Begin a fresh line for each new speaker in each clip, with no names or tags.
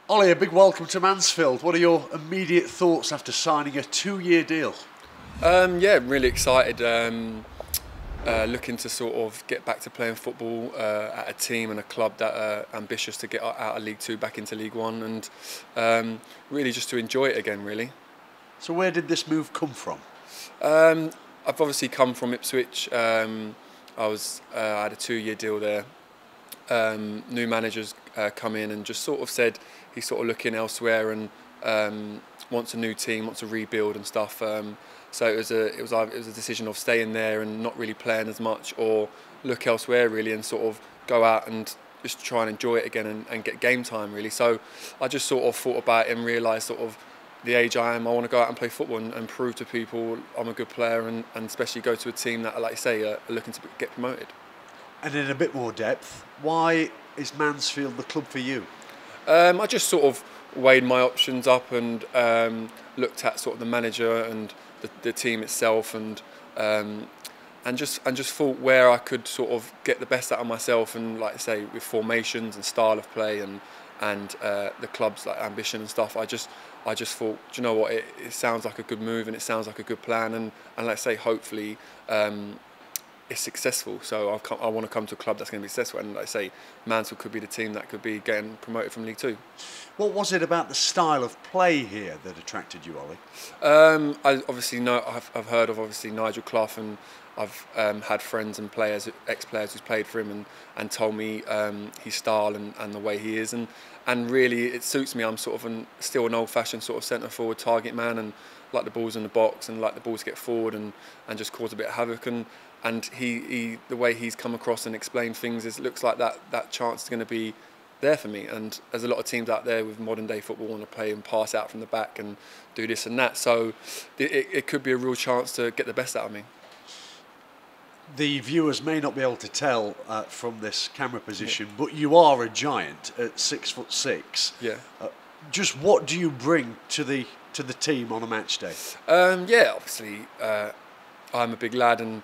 Oli, a big welcome to Mansfield. What are your immediate thoughts after signing a 2-year deal?
Yeah, I'm really excited. Looking to sort of get back to playing football at a team and a club that are ambitious to get out of League Two back into League One, and really just to enjoy it again, really.
So where did this move come from?
I've obviously come from Ipswich. I had a 2-year deal there. New managers come in and just sort of said he's sort of looking elsewhere and wants a new team, wants a rebuild and stuff. So it was a decision of staying there and not really playing as much, or look elsewhere really and sort of go out and just try and enjoy it again and get game time really. So I just sort of thought about it and realised sort of the age I am, I want to go out and play football and prove to people I'm a good player, and especially go to a team that, like I say, are looking to get promoted.
And in a bit more depth, why is Mansfield the club for you?
I just sort of weighed my options up and looked at sort of the manager and the team itself, and just thought where I could sort of get the best out of myself, and like I say, with formations and style of play and the club's like ambition and stuff. I just thought, do you know what? It sounds like a good move and it sounds like a good plan, and like I say, hopefully it's successful. So I want to come to a club that's going to be successful, and like I say, Mansfield could be the team that could be getting promoted from League Two.
What was it about the style of play here that attracted you, Oli?
I obviously know I've heard of obviously Nigel Clough, and I've had friends and players, ex-players who's played for him, and told me his style and the way he is, and really it suits me. I'm sort of still an old-fashioned sort of centre-forward target man, and like the balls in the box and like the balls get forward and just cause a bit of havoc, and he the way he's come across and explained things, it looks like that chance is going to be there for me. And there's a lot of teams out there with modern day football want to play and pass out from the back and do this and that, so it could be a real chance to get the best out of me.
The viewers may not be able to tell from this camera position, but you are a giant at 6'6".
Yeah.
Just what do you bring to the team on a match day?
Yeah, obviously I'm a big lad, and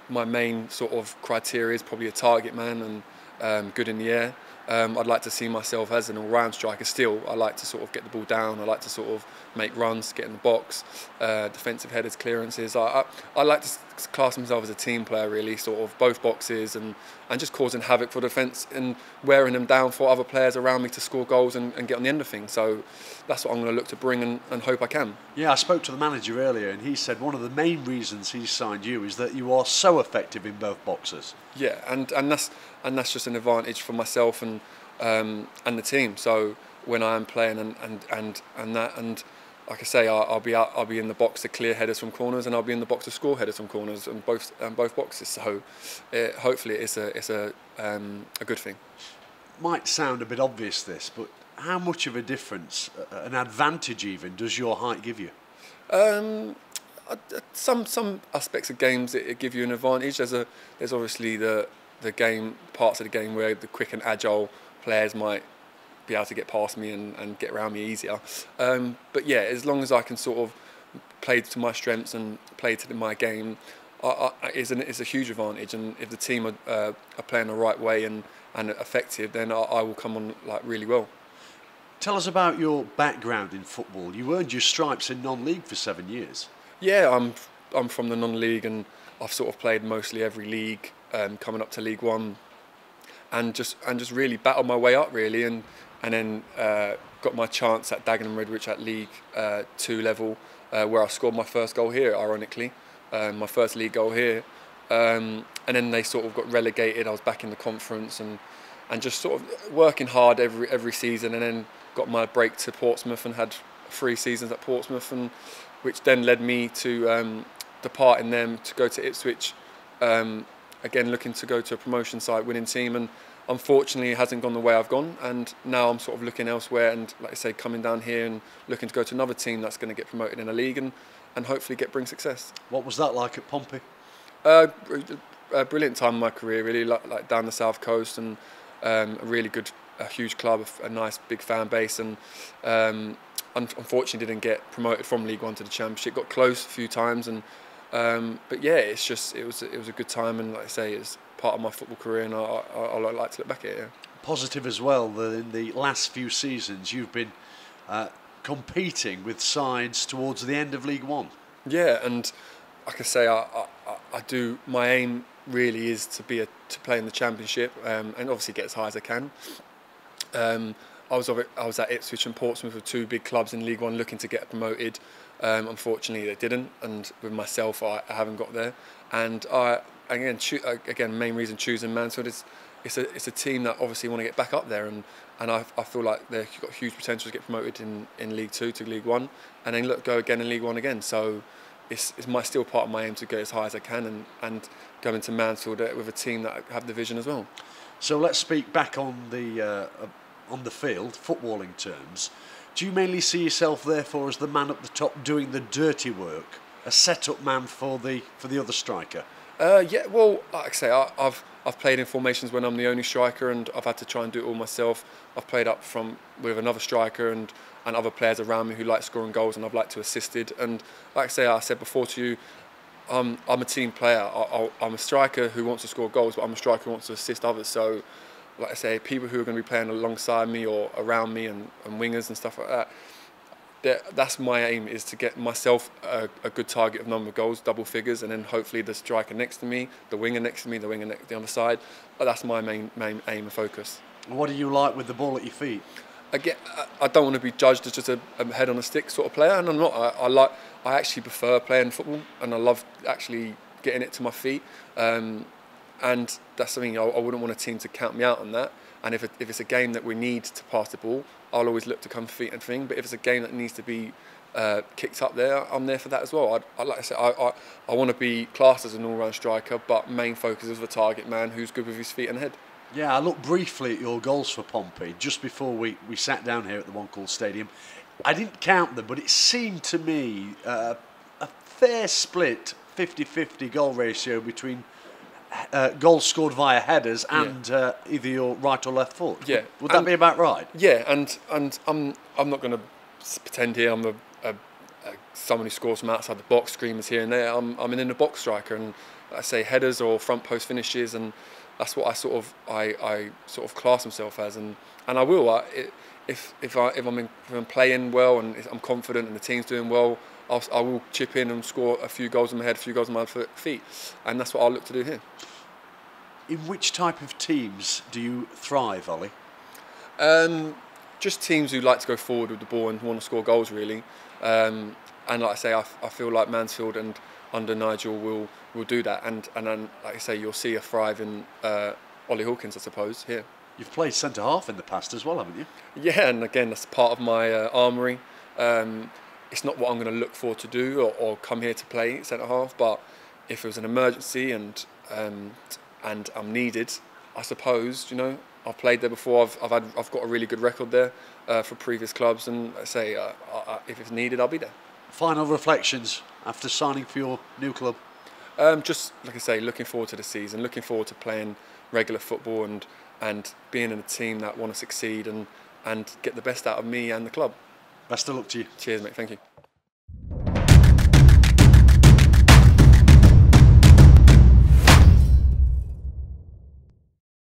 my main sort of criteria is probably a target man and good in the air. I'd like to see myself as an all-round striker still. I like to sort of get the ball down. I like to sort of make runs, get in the box, defensive headers, clearances. I like to class myself as a team player really, sort of both boxes, and just causing havoc for defence and wearing them down for other players around me to score goals and get on the end of things. So that's what I'm going to look to bring and hope I can.
Yeah, I spoke to the manager earlier and he said one of the main reasons he signed you is that you are so effective in both boxes.
Yeah, and that's just an advantage for myself and the team. So when I am playing and like I say, I'll be in the box to clear headers from corners, and I'll be in the box to score headers from corners, and both boxes. So hopefully it's a good thing.
Might sound a bit obvious this, but how much of a difference, an advantage even, does your height give you?
Some aspects of games it give you an advantage. There's obviously the parts of the game where the quick and agile players might be able to get past me and get around me easier. But yeah, as long as I can sort of play to my strengths and play to my game, it's a huge advantage. And if the team are playing the right way and effective, then I will come on like really well.
Tell us about your background in football. You earned your stripes in non-league for 7 years.
Yeah, I'm from the non-league, and I've sort of played mostly every league coming up to League One, and just really battled my way up really, and then got my chance at Dagenham Redwich at League 2 level, where I scored my first goal here, ironically, my first league goal here, and then they sort of got relegated. I was back in the conference and just sort of working hard every season, and then got my break to Portsmouth and had 3 seasons at Portsmouth, and which then led me to depart in them to go to Ipswich, again looking to go to a promotion side winning team, and unfortunately it hasn't gone the way I've gone, and now I'm sort of looking elsewhere, and like I say, coming down here and looking to go to another team that's going to get promoted in a league and hopefully bring success.
What was that like at Pompey?
A brilliant time in my career really, like down the south coast, and a really good, a huge club, a nice big fan base, and unfortunately didn't get promoted from League One to the Championship. Got close a few times, and but yeah, it was a good time, and like I say, it's part of my football career, and I like to look back at it. Yeah.
positive as well that in the last few seasons you've been competing with sides towards the end of League One.
Yeah, and like I say, I do. My aim really is to play in the Championship, and obviously get as high as I can. I was at Ipswich and Portsmouth with two big clubs in League One looking to get promoted. Unfortunately, they didn't, and with myself, I haven't got there. And main reason choosing Mansfield is it's a team that obviously want to get back up there, and I feel like they've got huge potential to get promoted in League Two to League One, and then go again in League One again. So it's still part of my aim to go as high as I can and go into Mansfield with a team that have the vision as well.
So let's speak back on the field, footballing terms. Do you mainly see yourself therefore as the man up the top doing the dirty work, a set-up man for the other striker?
Yeah, well, like I say, I've played in formations when I'm the only striker, and I've had to try and do it all myself. I've played up with another striker and other players around me who like scoring goals, and I've liked to assisted. And like I said before to you, I'm a team player. I'm a striker who wants to score goals, but I'm a striker who wants to assist others. So, like I say, people who are going to be playing alongside me or around me and wingers and stuff like that, that's my aim, is to get myself a good target of number of goals, double figures, and then hopefully the striker next to me, the winger next to me, the winger next to the other side. But that's my main aim and focus.
What do you like with the ball at your feet?
Again, I don't want to be judged as just a head on a stick sort of player, and I'm not. I actually prefer playing football, and I love actually getting it to my feet. And that's something I wouldn't want a team to count me out on that. And if it's a game that we need to pass the ball, I'll always look to come feet and thing. But if it's a game that needs to be kicked up there, I'm there for that as well. Like I said, I want to be classed as an all-round striker, but main focus is the target man who's good with his feet and head.
Yeah, I looked briefly at your goals for Pompey just before we sat down here at the One Call Stadium. I didn't count them, but it seemed to me a fair split, 50-50 goal ratio between goals scored via headers and either your right or left foot.
Yeah,
would that be about right?
Yeah, and I'm not going to pretend here I'm someone who scores from outside the box, screamers here and there. I'm an in the box striker, and I say headers or front post finishes, and that's what I sort of class myself as, and I will. If I'm playing well and if I'm confident and the team's doing well, I will chip in and score a few goals in my head, a few goals in my feet, and that's what I'll look to do here.
In which type of teams do you thrive, Ollie?
Just teams who like to go forward with the ball and want to score goals, really. And like I say, I feel like Mansfield and under Nigel will do that. And then, like I say, you'll see a thriving Oli Hawkins, I suppose, here.
You've played centre half in the past as well, haven't you?
Yeah, and again, that's part of my armoury. It's not what I'm going to look for to do or come here to play centre half, but if it was an emergency and I'm needed, I suppose, I've played there before. I've got a really good record there for previous clubs, and I say if it's needed, I'll be there.
Final reflections after signing for your new club?
Just like I say, looking forward to the season, looking forward to playing regular football and being in a team that want to succeed and get the best out of me and the club.
Best of luck to you.
Cheers, mate. Thank you.